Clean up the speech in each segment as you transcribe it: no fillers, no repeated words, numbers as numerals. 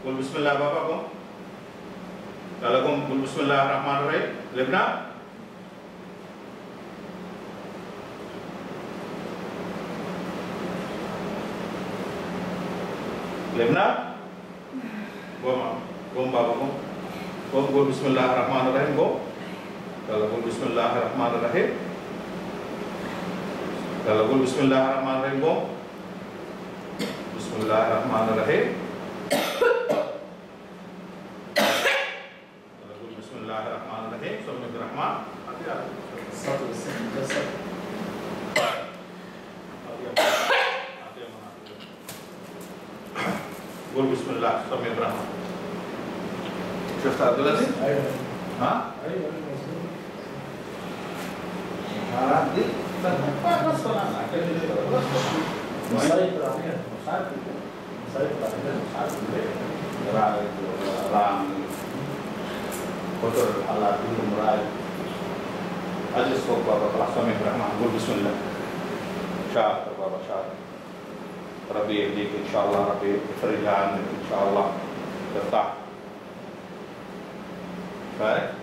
قل بسم الله باباكم. قل بسم الله الرحمن الرحيم. لبنى لبنى قوم باباكم. قل بسم الله الرحمن الرحيم. قل بسم الله الرحمن الرحيم. قل بسم الله الرحمن الرحيم. بسم الله الرحمن الرحيم. بسم الله الرحمن الرحيم. سمي الرحمن. قول بسم الله. سمي الرحمن. شفت عبد العزيز؟ ايوه. ها؟ ايوه. دي بس kotor Allah dulu murai aja sok baba kelas kami berahman qul bismillah syah baba syah Rabbi yahdik insyaallah Rabbi ifrijan insyaallah tertah baik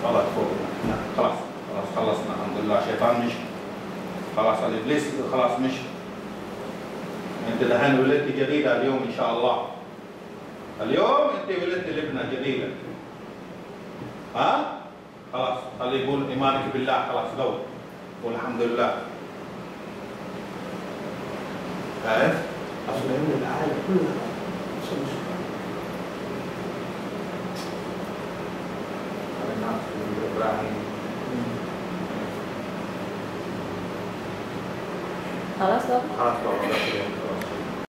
خلاص فوق خلاص خلصنا الحمد لله شيطان مش خلاص الابليس خلاص مش انت الحين ولدت جديده اليوم ان شاء الله اليوم انت ولدت لبنه جديده ها خلاص خليه يقول ايمانك بالله خلاص قول قول الحمد لله عارف اصل من العالم كلها ابراهيم خلاص خلاص